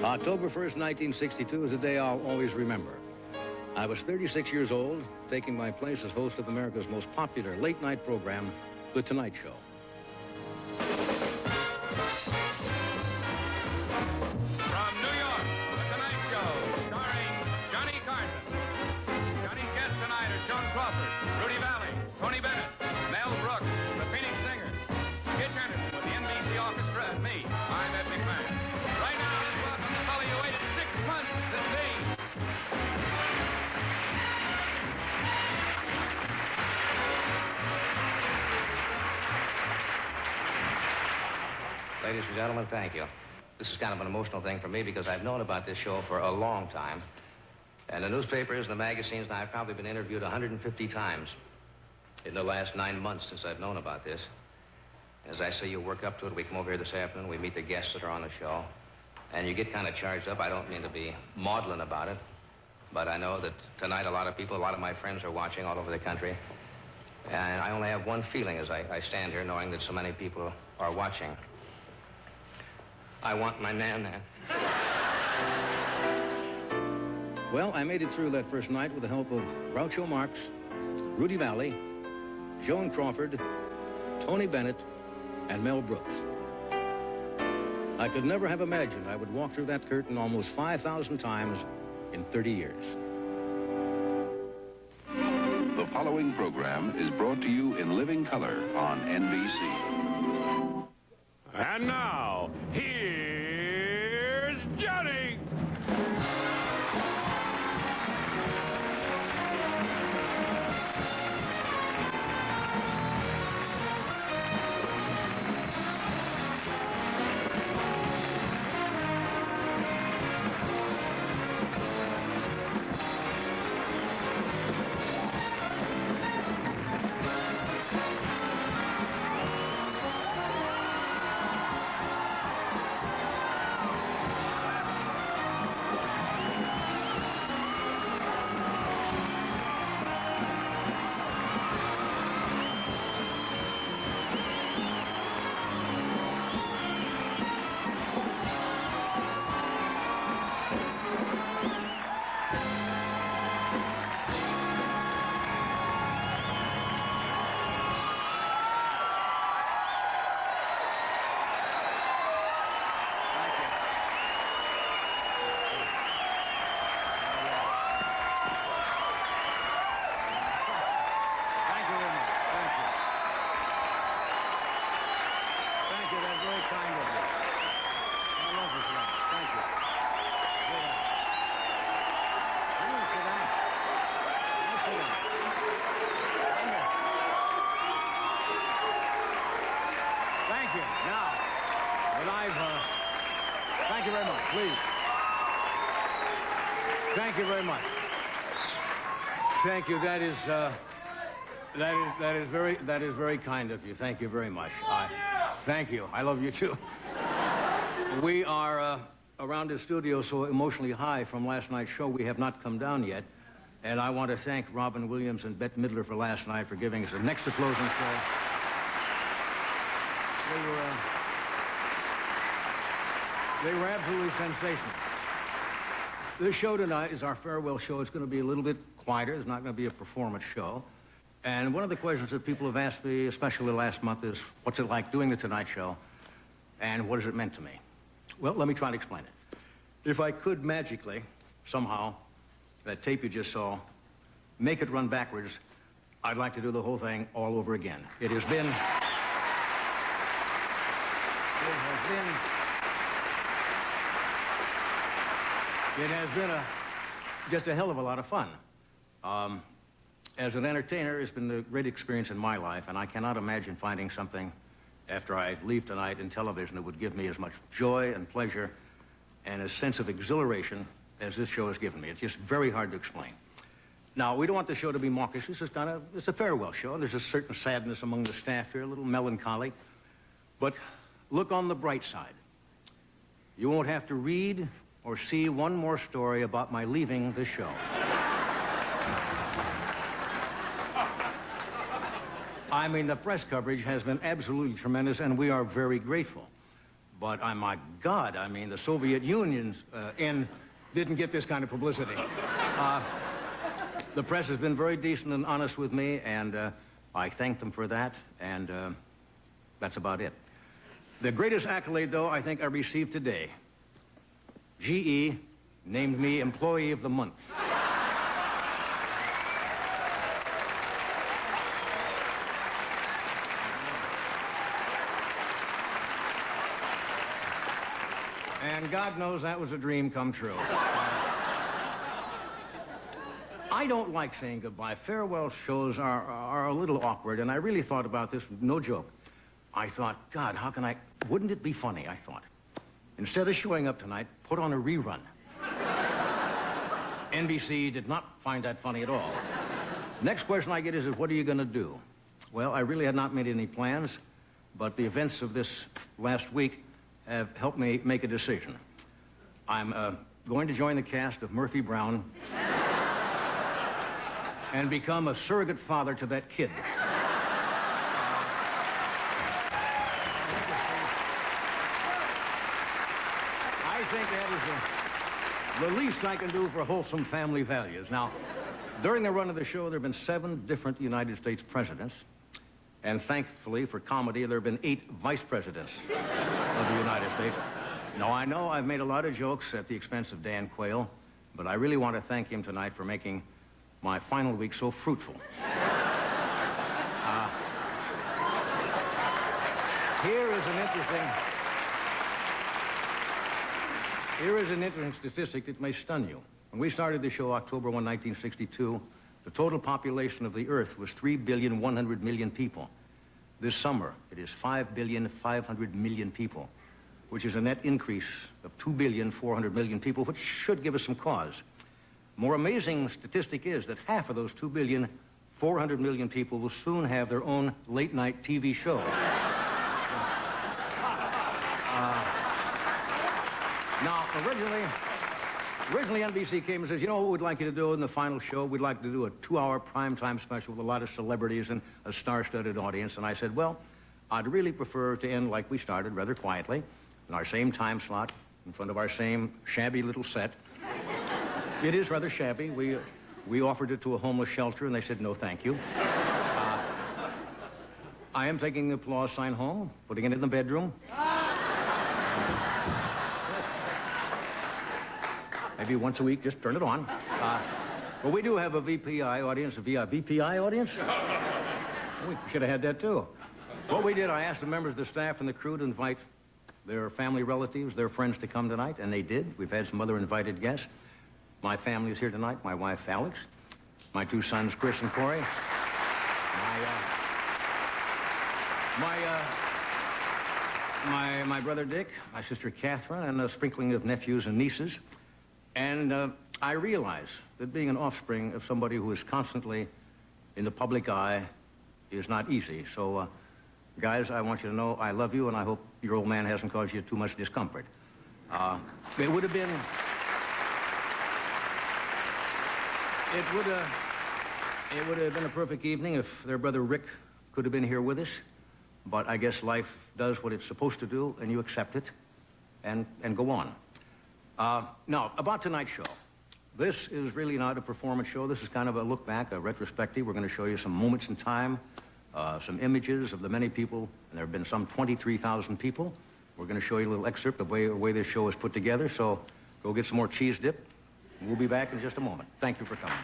October 1st, 1962 is a day I'll always remember. I was 36 years old, taking my place as host of America's most popular late-night program, The Tonight Show. From New York, The Tonight Show, starring Johnny Carson. Johnny's guests tonight are Joan Crawford, Rudy Valley, Tony Bennett, Mel Brooks, the Phoenix Singers, Skitch Anderson with the NBC Orchestra, and me, I'm Ed McMahon. Right now, let's welcome the fellow you waited 6 months to see. Ladies and gentlemen, thank you. This is kind of an emotional thing for me because I've known about this show for a long time. And the newspapers and the magazines, and I've probably been interviewed 150 times in the last 9 months since I've known about this. As I say, you work up to it. We come over here this afternoon. We meet the guests that are on the show. And you get kind of charged up. I don't mean to be maudlin about it, but I know that tonight a lot of my friends are watching all over the country. And I only have one feeling as I stand here knowing that so many people are watching. I want my nan-nan. Well, I made it through that first night with the help of Groucho Marx, Rudy Valley, Joan Crawford, Tony Bennett, and Mel Brooks. I could never have imagined I would walk through that curtain almost 5,000 times in 30 years. The following program is brought to you in living color on NBC. And now, here's Johnny. Thank you very much, please. Thank you very much. Thank you. That is very kind of you. Thank you very much. Thank you. I love you too. We are around the studio so emotionally high from last night's show. We have not come down yet, and I want to thank Robin Williams and Bette Midler for last night for giving us the next to closing show. They were absolutely sensational. This show tonight is our farewell show. It's going to be a little bit quieter. It's not going to be a performance show. And one of the questions that people have asked me, especially last month, is what's it like doing the Tonight Show? And what has it meant to me? Well, let me try to explain it. If I could magically, somehow, that tape you just saw, make it run backwards, I'd like to do the whole thing all over again. It has been just a hell of a lot of fun. As an entertainer, it's been a great experience in my life, and I cannot imagine finding something after I leave tonight in television that would give me as much joy and pleasure and a sense of exhilaration as this show has given me. It's just very hard to explain. Now, we don't want the show to be mawkish. It's a farewell show. There's a certain sadness among the staff here, a little melancholy. But look on the bright side. You won't have to read or see one more story about my leaving this show. I mean, the press coverage has been absolutely tremendous, and we are very grateful. But, my God, I mean, the Soviet Union's end didn't get this kind of publicity. The press has been very decent and honest with me, and I thank them for that, and that's about it. The greatest accolade, though, I think I received today. GE named me Employee of the Month. And God knows that was a dream come true. I don't like saying goodbye. Farewell shows are a little awkward, and I really thought about this, no joke. I thought, God, how can wouldn't it be funny, I thought. Instead of showing up tonight, put on a rerun. NBC did not find that funny at all. Next question I get is, what are you going to do? Well, I really had not made any plans, but the events of this last week have helped me make a decision. I'm going to join the cast of Murphy Brown and become a surrogate father to that kid. I think that is the least I can do for wholesome family values. Now, during the run of the show, there have been 7 different United States presidents. And thankfully, for comedy, there have been 8 vice presidents of the United States. Now, I know I've made a lot of jokes at the expense of Dan Quayle, but I really want to thank him tonight for making my final week so fruitful. Here is an interesting statistic that may stun you. When we started the show October 1, 1962, the total population of the Earth was 3,100,000,000 people. This summer, it is 5,500,000,000 people, which is a net increase of 2,400,000,000 people, which should give us some cause. More amazing statistic is that half of those 2,400,000,000 people will soon have their own late-night TV show. Now, originally NBC came and says, you know what we'd like you to do in the final show? We'd like to do a 2-hour primetime special with a lot of celebrities and a star-studded audience. And I said, well, I'd really prefer to end like we started, rather quietly, in our same time slot, in front of our same shabby little set. It is rather shabby. We offered it to a homeless shelter, and they said, no, thank you. I am taking the applause sign home, putting it in the bedroom. Maybe once a week, just turn it on. But we do have a VPI audience, a VPI audience? We should have had that, too. What we did, I asked the members of the staff and the crew to invite their family relatives, their friends to come tonight, and they did. We've had some other invited guests. My family is here tonight, my wife, Alex, my 2 sons, Chris and Corey, my brother Dick, my sister Catherine, and a sprinkling of nephews and nieces. And I realize that being an offspring of somebody who is constantly in the public eye is not easy. So, guys, I want you to know I love you, and I hope your old man hasn't caused you too much discomfort. It would have been a perfect evening if their brother Rick could have been here with us. But I guess life does what it's supposed to do, and you accept it and go on. Now, about tonight's show. This is really not a performance show. This is kind of a look back, a retrospective. We're going to show you some moments in time, some images of the many people, and there have been some 23,000 people. We're going to show you a little excerpt of the way this show is put together, so go get some more cheese dip. We'll be back in just a moment. Thank you for coming.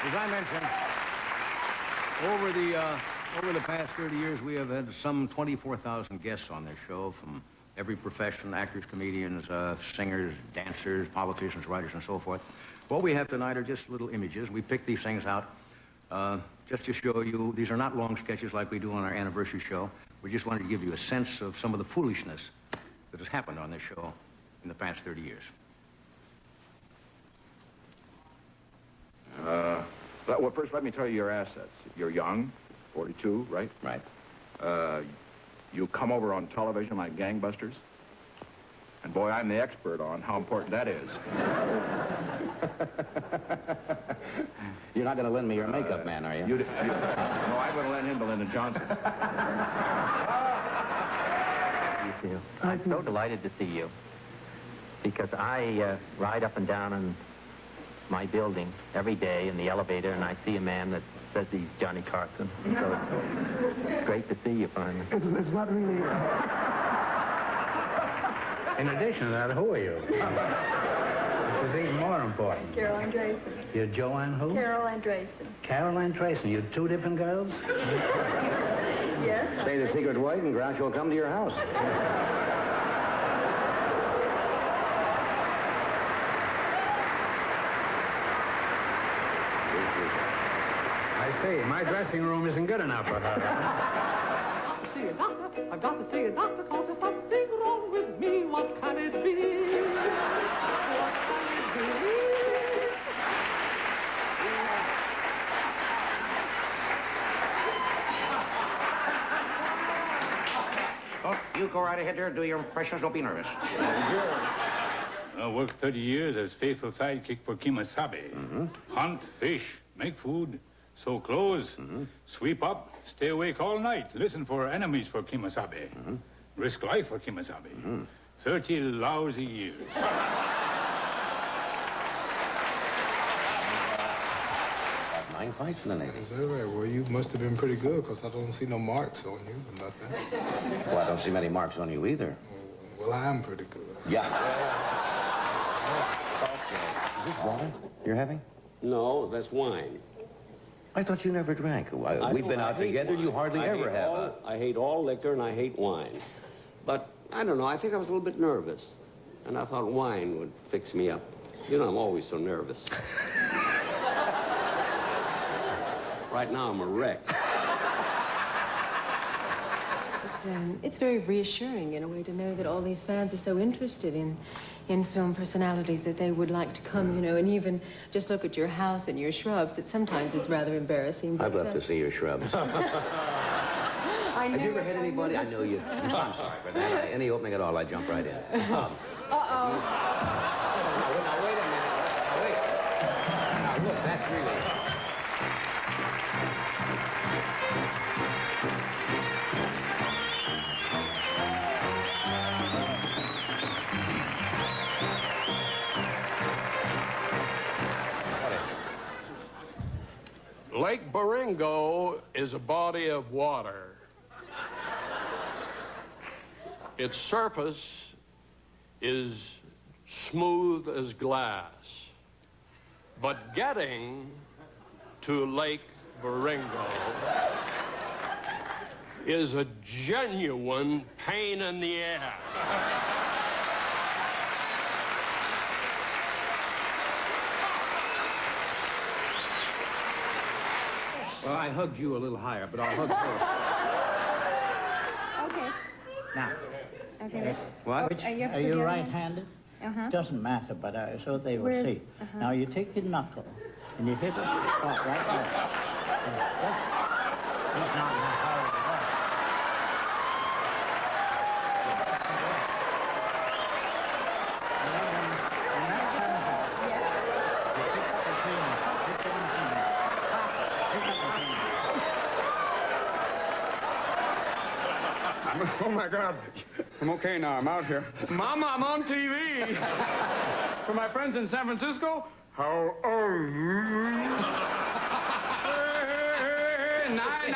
As I mentioned, over the past 30 years, we have had some 24,000 guests on this show from every profession, actors, comedians, singers, dancers, politicians, writers, and so forth. What we have tonight are just little images. We picked these things out just to show you. These are not long sketches like we do on our anniversary show. We just wanted to give you a sense of some of the foolishness that has happened on this show in the past 30 years. Well, first, let me tell you your assets. You're young, 42, right? Right. You come over on television like gangbusters? And boy, I'm the expert on how important that is. You're not going to lend me your makeup man, are you? No, I'm going to lend him to Lyndon Johnson. I'm so delighted to see you because I ride up and down in my building every day in the elevator, and I see a man that says he's Johnny Carson. So it's great to see you finally. It's not really... In addition to that, who are you? This is even more important. Carol Andreessen. You're Joanne who? Carol Andreessen. Carol Andreessen. You two different girls? Yes? Say the secret word and Grouch will come to your house. I see. My dressing room isn't good enough for her. See a doctor, I've got to see a doctor, cause there's something wrong with me. What can it be? What can it be? Oh, you go right ahead there, do your impressions, don't be nervous. I worked 30 years as faithful sidekick for Kimasabe. Hunt, fish, make food, sew clothes, sweep up, stay awake all night, listen for enemies for Kimasabe, risk life for Kimasabe. 30 lousy years. 9 fights in the Navy. Is that right? Well, you must have been pretty good, because I don't see no marks on you or nothing. Well, I don't see many marks on you either. Well, I am pretty good. Yeah. Okay. Is this water you're having? No, that's wine. I thought you never drank. We've been out together. You hardly ever have. I hate all liquor and I hate wine. But I don't know. I think I was a little bit nervous. And I thought wine would fix me up. You know, I'm always so nervous. Right now, I'm a wreck. It's very reassuring in a way to know that all these fans are so interested in film personalities that they would like to come, you know, and even just look at your house and your shrubs. It sometimes is rather embarrassing. I'd love to see your shrubs. Have you ever had anybody? I know you. I'm sorry for that. Any opening at all, I jump right in. Uh-oh. Now, wait a minute. Now, wait. Now, look, that's really... Lake Baringo is a body of water. Its surface is smooth as glass. But getting to Lake Baringo is a genuine pain in the ass. Well, I hugged you a little higher, but I'll hug her. Okay. Now, Okay. What? are you right-handed? Uh-huh. Doesn't matter, but so they will Where- see. Now, you take your knuckle, and you hit it right there. He's not in a hurry to work. Oh, my God. I'm okay now. I'm out here. Mama, I'm on TV. For my friends in San Francisco, how are you? Nine,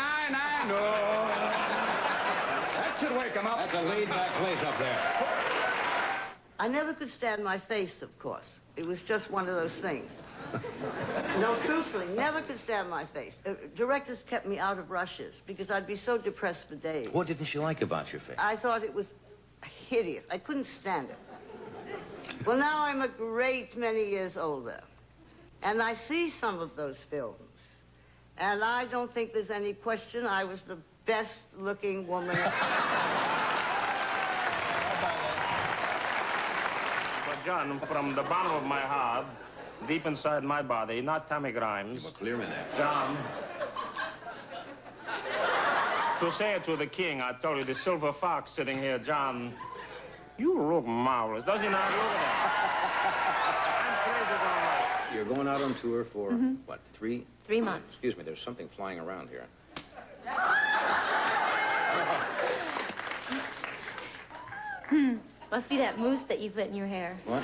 oh. That should wake him up. That's a laid-back place up there. I never could stand my face, of course. It was just one of those things. No, truthfully, never could stand my face. Directors kept me out of rushes because I'd be so depressed for days. What didn't you like about your face? I thought it was hideous. I couldn't stand it. Well, now I'm a great many years older, and I see some of those films, and I don't think there's any question I was the best-looking woman. But, John, from the bottom of my heart, deep inside my body, not Tammy Grimes. You were clear in there. John. To say it to the king, I told you, the silver fox sitting here, John, you look marvelous. Does he not? Look at that. You're going out on tour for, what, 3? 3 months. Excuse me, there's something flying around here. Must be that mousse that you put in your hair. What?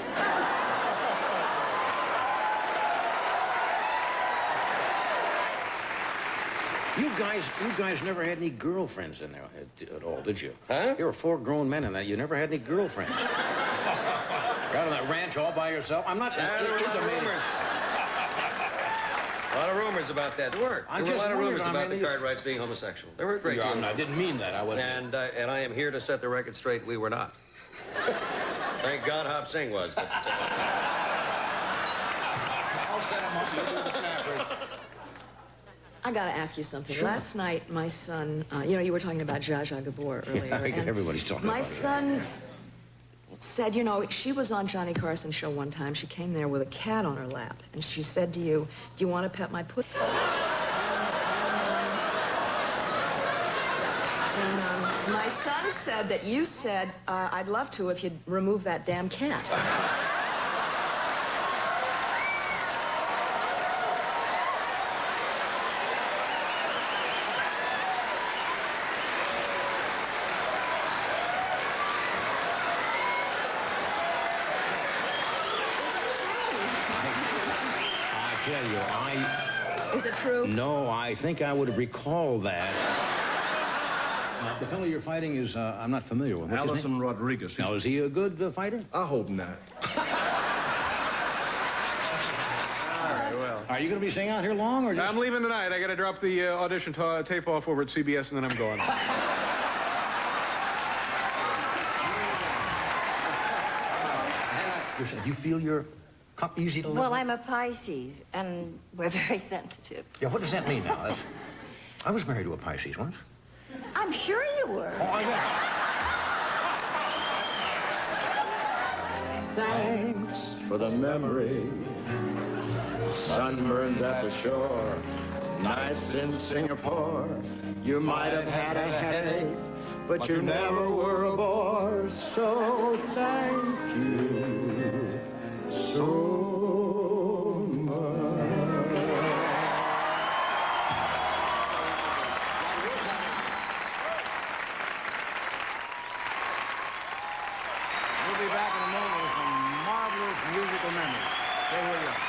You guys never had any girlfriends in there at all, did you? Huh? You were 4 grown men in that. You never had any girlfriends. You're out on that ranch all by yourself. I'm not intimating. A lot of rumors about that. There were a lot of rumors about the Cartwrights being homosexual. There were a great deal. I didn't mean that. I wasn't. And I am here to set the record straight. We were not. Thank God Hop Singh was. But, I'll set him up. You do the fabric. I got to ask you something. Sure. Last night, my son, you were talking about Zsa Zsa Gabor earlier. Yeah, and everybody's talking about my it. son said, she was on Johnny Carson show one time. She came there with a cat on her lap, and she said to you, "Do you want to pet my pussy?" And my son said that you said, "I'd love to if you'd remove that damn cat." Is it true? No, I think I would recall that. The fellow you're fighting is, I'm not familiar with. What's his Allison name? Rodriguez. Now, is he a good fighter? I hope not. All right, well. Are you going to be staying out here long, or just... I'm leaving tonight. I got to drop the audition tape off over at CBS, and then I'm going. You feel you're easy to live Well, with? I'm a Pisces, and we're very sensitive. Yeah, what does that mean now? I was married to a Pisces once. I'm sure you were. Oh, yeah. Thanks for the memory. Sunburns at the shore. Nights in Singapore. You might have had a headache, but you never were a bore. So thank you so much. We'll be back in a moment with some marvelous musical memories. Stay where you are.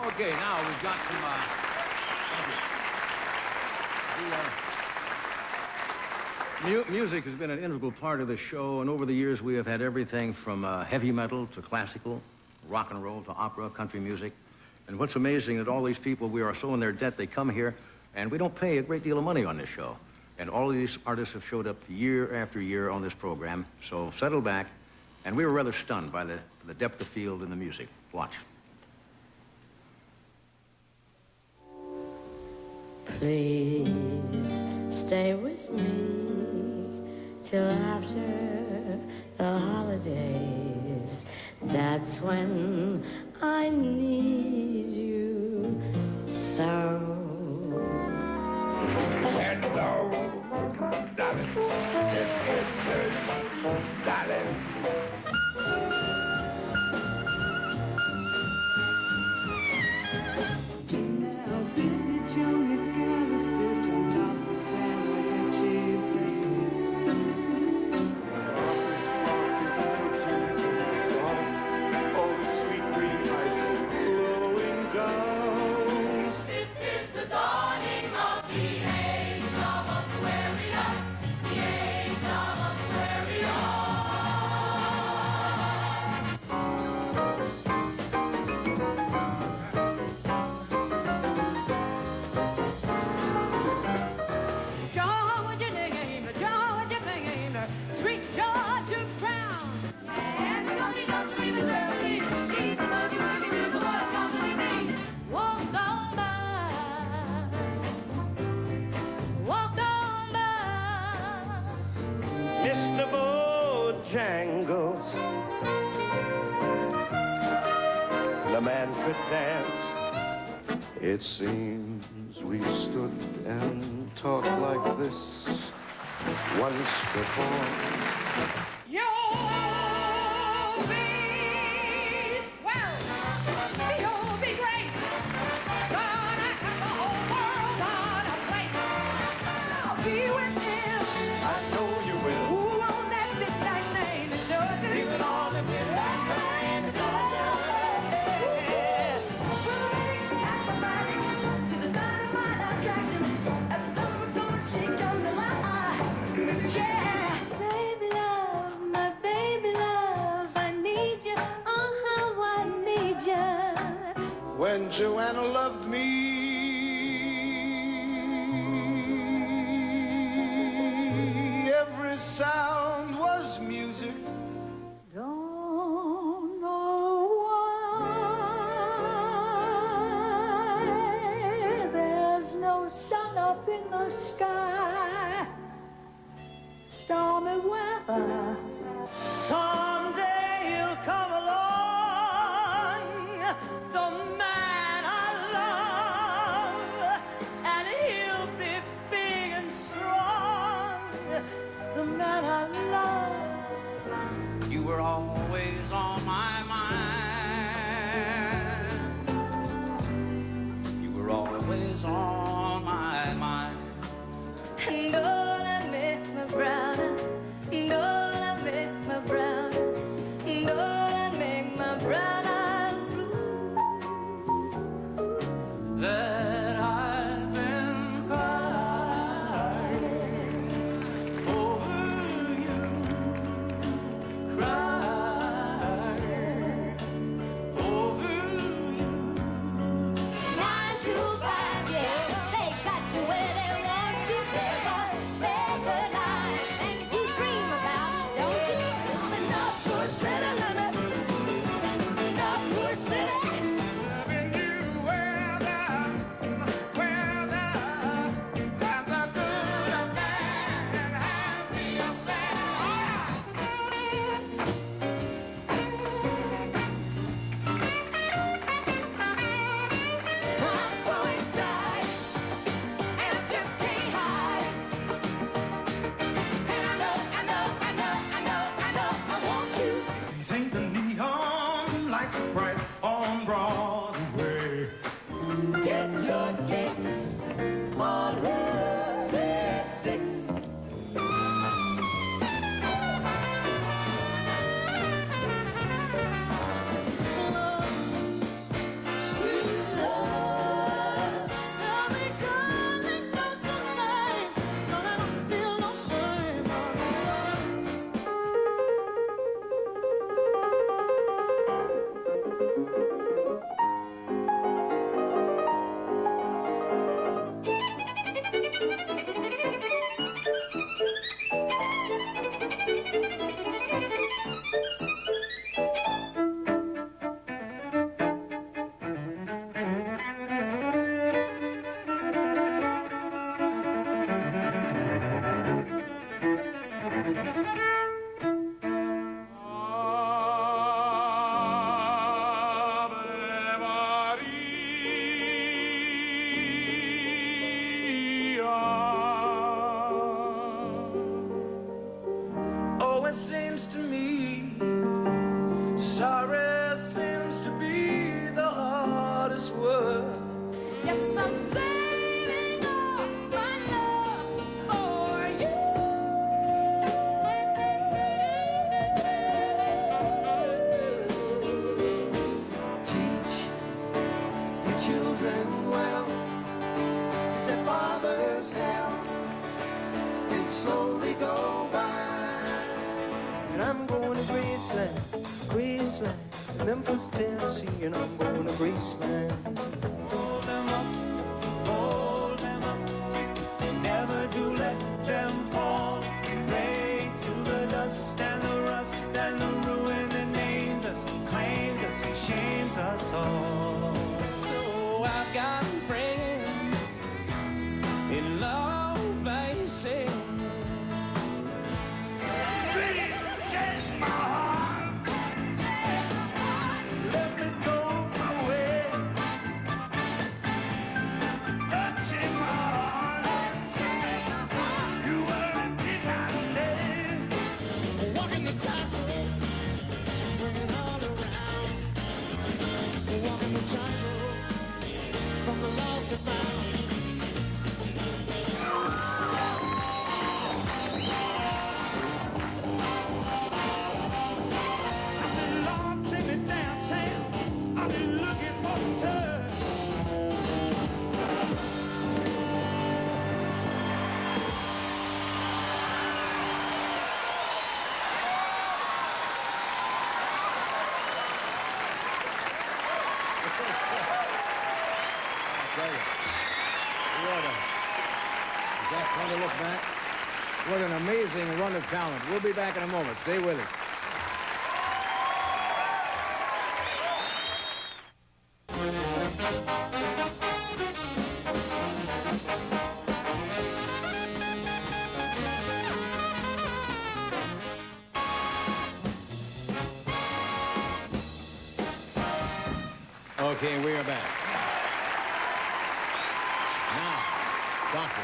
Okay, now we've got some, music has been an integral part of the show, and over the years we have had everything from heavy metal to classical, rock and roll to opera, country music. And what's amazing that all these people, we are so in their debt, they come here, and we don't pay a great deal of money on this show. And all of these artists have showed up year after year on this program, so settle back. And we were rather stunned by the depth of field in the music. Watch. Please stay with me till after the holidays. That's when I need you so. Hello, darling. This is good, darling. Oh, sweet green eyes, angels. The man could dance. It seems we stood and talked like this once before. You'll be swell. You'll be great. Gonna have the whole world on a plate. I'll be with him. I know you will. Ooh, on that midnight train. It does it. Even on the midnight train. To the dynamite attraction. And the number gonna cheek under my eye. Yeah. Baby love, my baby love, I need you, oh how I need you. When Joanna loved me, every sound was music. Don't know why there's no sun up in the sky. Stormy weather. Someday he'll come along, the man I love, and he'll be big and strong, the man I love. You were always on my mind. You were always on my mind. And gonna make my brown eyes, gonna make my brown eyes, gonna make my brown eyes blue. That I've been crying over you, crying over you. 9 to 5, yeah, they got you where they want you. There's a better life, and you dream about it, don't you? But no poor city limits, no poor city. Loving you whether times are good or bad, and happy or sad. I'm so excited, and I just can't hide. And I know, I want you. These ain't the neon lights bright on Broadway. Get your kicks on Route 66. So love, sweet love, every girl that goes tonight, no, I don't feel no shame on love. Oh, it seems to me sorry seems to be the hardest word. Yes, I'm saving all my love for you. Teach your children well, 'cause their father's hell can slowly go by. And I'm going to Graceland, Graceland, Memphis, Tennessee, and I'm going to Graceland. Hold them up, never do let them fall. Pray to the dust and the rust and the ruin that names us, claims us, and shames us all. So I've got a friend in love, basic. Take my heart. Fun to look back. What an amazing run of talent. We'll be back in a moment. Stay with us. Okay, we are back. Now, Doctor,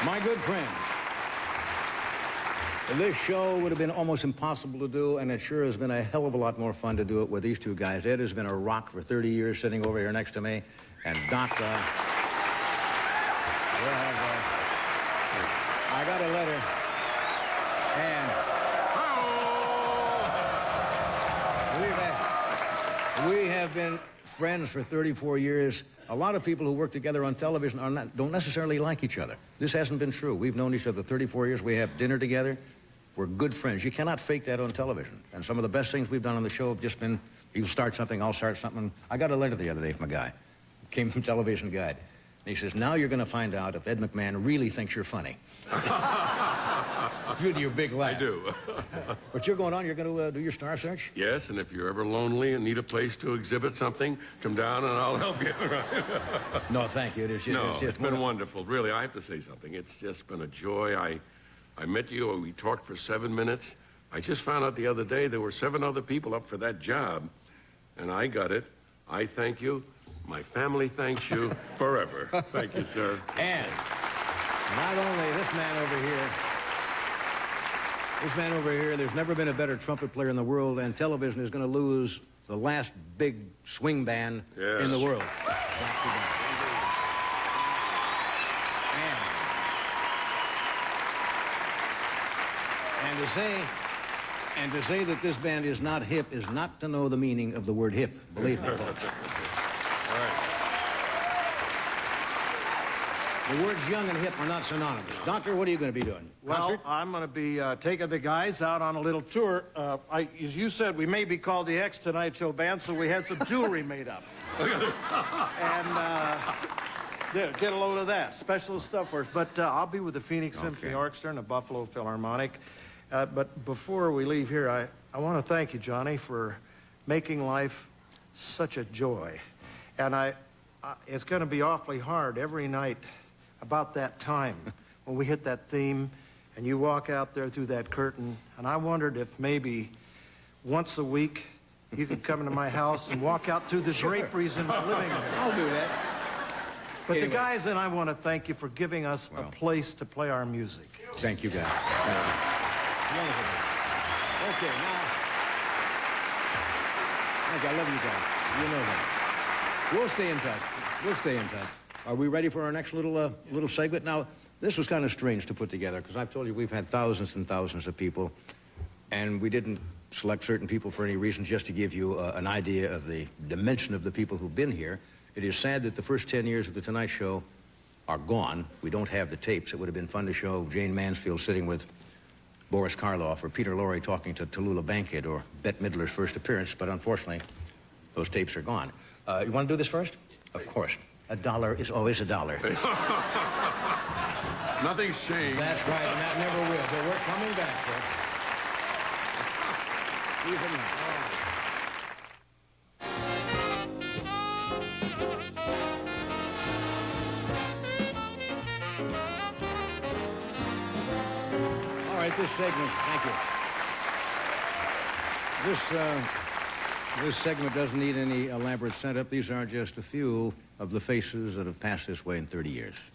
my good friends, this show would have been almost impossible to do, and it sure has been a hell of a lot more fun to do it with these two guys. Ed has been a rock for 30 years sitting over here next to me, and Doc, I got a letter, and we have been friends for 34 years. A lot of people who work together on television don't necessarily like each other. This hasn't been true. We've known each other 34 years. We have dinner together. We're good friends. You cannot fake that on television. And some of the best things we've done on the show have just been, you start something, I'll start something. I got a letter the other day from a guy. It came from Television Guide. And he says, now you're going to find out if Ed McMahon really thinks you're funny. With your big laugh. I do. But you're going on, you're going to do your Star Search? Yes, and if you're ever lonely and need a place to exhibit something, come down and I'll help you. No, thank you. It's been wonderful. Really, I have to say something. It's just been a joy. I met you, and we talked for 7 minutes. I just found out the other day there were 7 other people up for that job, and I got it. I thank you. My family thanks you forever. Thank you, sir. And not only this man over here, there's never been a better trumpet player in the world, and television is going to lose the last big swing band in the world. And to say that this band is not hip is not to know the meaning of the word hip. Believe me, folks. The words young and hip are not synonymous. Doctor, what are you going to be doing? Concert? Well, I'm going to be taking the guys out on a little tour. As you said, we may be called the X Tonight Show Band, so we had some jewelry made up. And get a load of that. Special stuff for us. But I'll be with the Phoenix Symphony Orchestra and the Buffalo Philharmonic. But before we leave here, I want to thank you, Johnny, for making life such a joy. And it's going to be awfully hard every night about that time when we hit that theme and you walk out there through that curtain. And I wondered if maybe once a week you could come into my house and walk out through the draperies in the living room. I'll do that. But the guys and I want to thank you for giving us a place to play our music. Thank you, guys. Wonderful. Okay, now. Thank you. I love you guys. You know that. We'll stay in touch. We'll stay in touch. Are we ready for our next little segment? Now, this was kind of strange to put together because I've told you we've had thousands and thousands of people, and we didn't select certain people for any reason, just to give you an idea of the dimension of the people who've been here. It is sad that the first 10 years of The Tonight Show are gone. We don't have the tapes. It would have been fun to show Jane Mansfield sitting with Boris Karloff or Peter Lorre talking to Tallulah Bankhead or Bette Midler's first appearance, but unfortunately, those tapes are gone. You want to do this first? Of course. $1 is always $1. Nothing's changed. That's right, and that never will. But we're coming back, folks. Even now. All right, this segment, thank you. This segment doesn't need any elaborate setup. These are just a few of the faces that have passed this way in 30 years.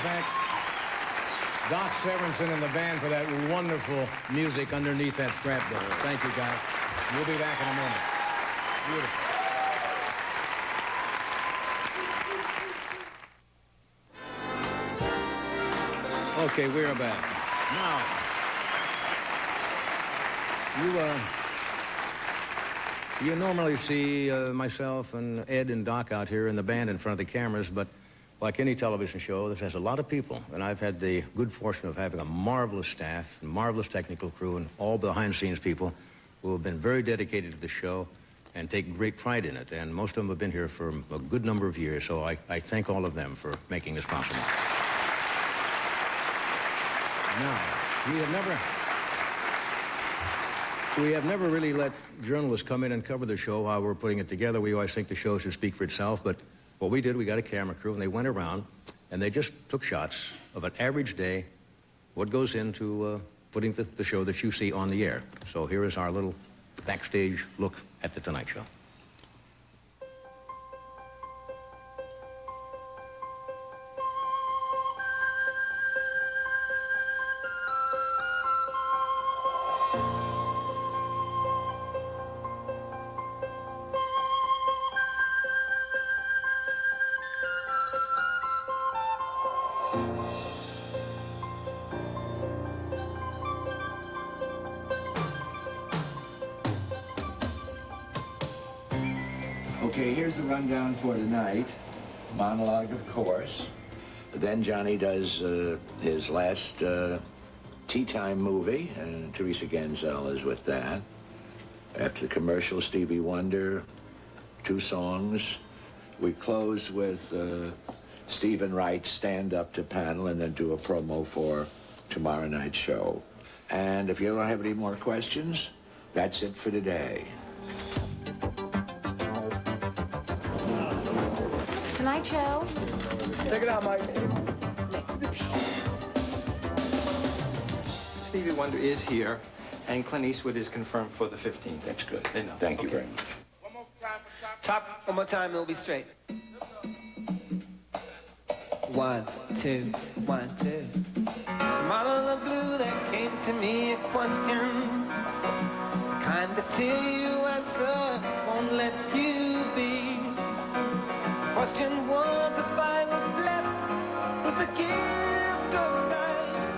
thank Doc Severinsen and the band for that wonderful music underneath that scrapbook. Thank you, guys. We'll be back in a moment. Beautiful. Okay, we're back. Now, you normally see myself and Ed and Doc out here in the band in front of the cameras, but like any television show, this has a lot of people, and I've had the good fortune of having a marvelous staff, and marvelous technical crew, and all behind-the-scenes people who have been very dedicated to the show and take great pride in it, and most of them have been here for a good number of years, so I thank all of them for making this possible. Now, we have never really let journalists come in and cover the show while we're putting it together. We always think the show should speak for itself, but what we did, we got a camera crew, and they went around, and they just took shots of an average day, what goes into putting the show that you see on the air. So here is our little backstage look at The Tonight Show. Okay, here's the rundown for tonight. Monologue, of course. Then Johnny does his last tea time movie, and Teresa Ganzel is with that. After the commercial, Stevie Wonder, 2 songs. We close with Stephen Wright's stand-up to panel, and then do a promo for tomorrow night's show. And if you don't have any more questions, that's it for today. Tonight Show. Take it out, Mike. Stevie Wonder is here, and Clint Eastwood is confirmed for the 15th. That's good. They know. Thank you very much. Top one more time, it'll be straight. 1, 2, 1, 2. Model of blue, there came to me a question. Kind of till you answer, won't let you be. Question was if I was blessed with the gift of sight.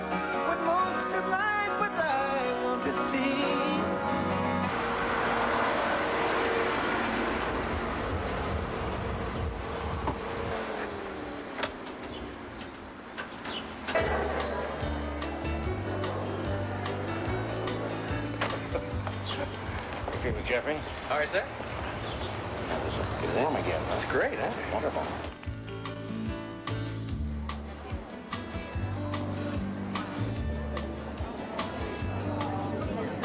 What most of life would I want to see? Okay, with Jeffrey. All right, sir. Get warm again. That's great, huh? Wonderful.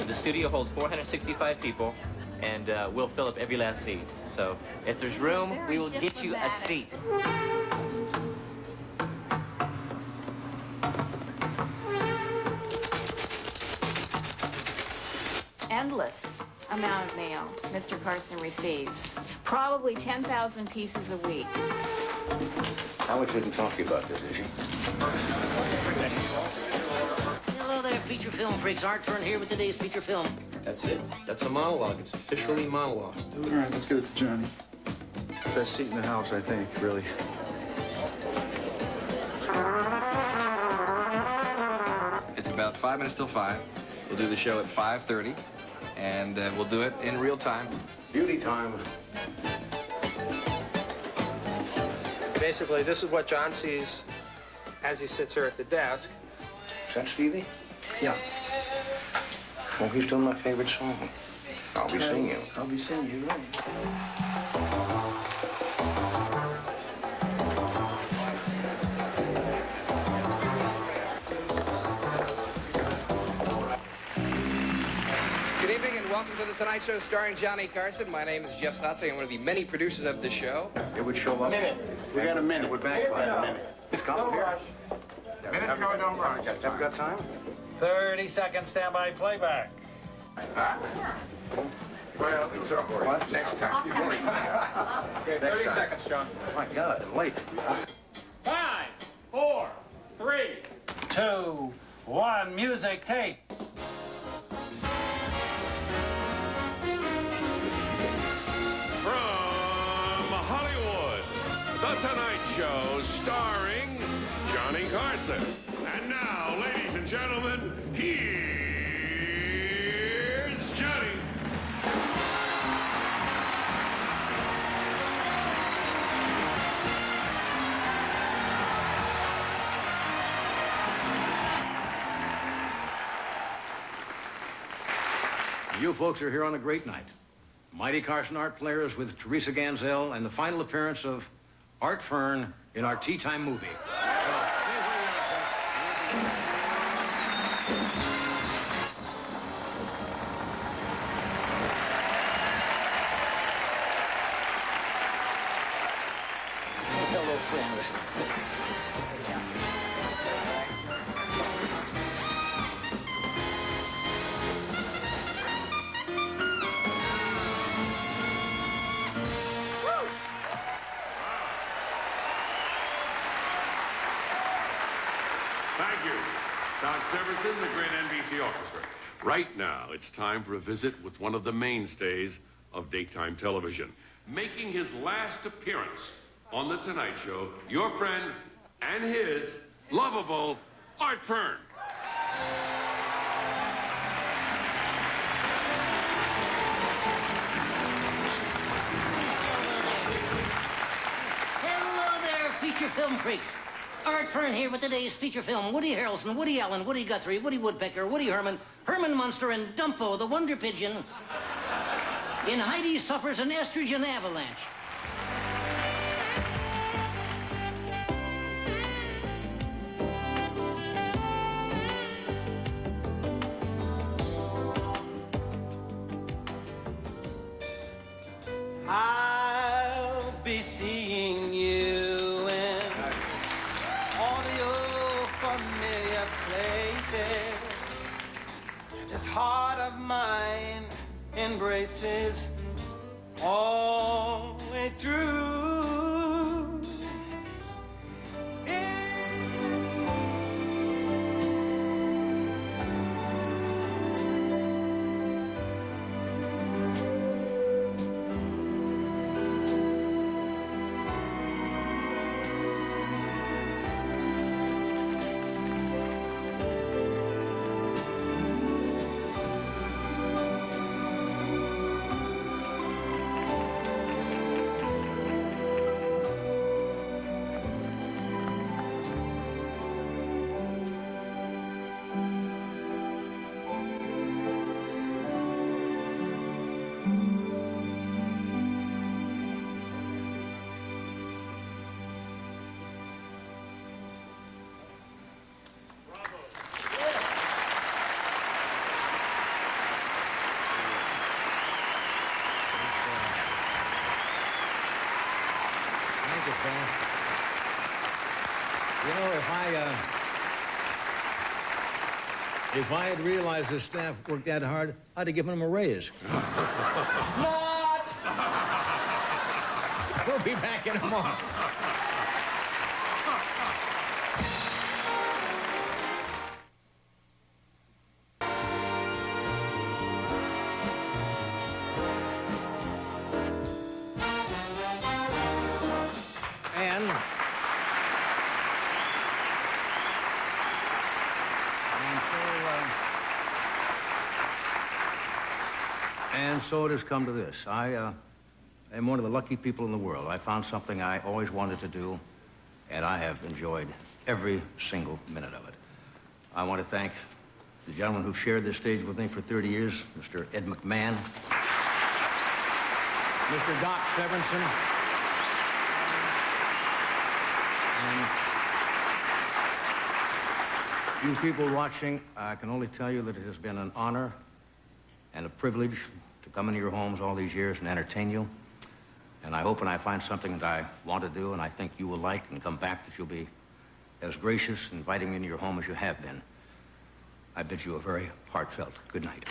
The studio holds 465 people, and we'll fill up every last seat. So if there's room, we will get you a seat. Endless amount of mail Mr. Carson receives. Probably 10,000 pieces a week. Alex didn't talk to you about this, did she? Hello there, feature film freaks. Art Fern here with today's feature film. That's it. That's a monologue. It's officially monologued. All right, let's get it to Johnny. Best seat in the house, I think, really. It's about 5 minutes till 5. We'll do the show at 5:30, and we'll do it in real time. Beauty time. Basically, this is what John sees as he sits here at the desk. Is that Stevie? Yeah. Well, he's doing my favorite song. I'll be singing. I'll be singing you, right? Good evening and welcome to The Tonight Show starring Johnny Carson. My name is Jeff Sotzig. I'm one of the many producers of the show. It would show up. We got a minute. We're back by a minute. It's coming here. Minutes going, don't rush. Have got time? 30 seconds standby playback. Well, it's what? Next time. Okay, 30 seconds, John. Oh, my God, I'm late. 5, 4, 2, 1, music, take. From Hollywood, The Tonight Show, starring Johnny Carson. And now, ladies and gentlemen, here's Johnny. You folks are here on a great night. Mighty Carson Art Players with Teresa Ganzel and the final appearance of Art Fern in our Tea Time movie. Hello, friends. Thank you, Doc Severinsen, the great NBC Orchestra. Right now, it's time for a visit with one of the mainstays of daytime television. Making his last appearance on The Tonight Show, your friend and his lovable Art Fern. Hello there, feature film freaks. Art Fern here with today's feature film. Woody Harrelson, Woody Allen, Woody Guthrie, Woody Woodpecker, Woody Herman, Herman Munster, and Dumpo, the Wonder Pigeon, in Heidi Suffers an Estrogen Avalanche. I'll be seeing you in all your familiar places. This heart of mine embraces all the way through. Thank you, Fran. You know, if I had realized the staff worked that hard, I'd have given them a raise. Not! We'll be back in a moment. And so it has come to this. I am one of the lucky people in the world. I found something I always wanted to do, and I have enjoyed every single minute of it. I want to thank the gentlemen who've shared this stage with me for 30 years, Mr. Ed McMahon, Mr. Doc Severinsen, and you people watching. I can only tell you that it has been an honor and a privilege to come into your homes all these years and entertain you. And I hope when I find something that I want to do and I think you will like and come back, that you'll be as gracious inviting me into your home as you have been. I bid you a very heartfelt good night.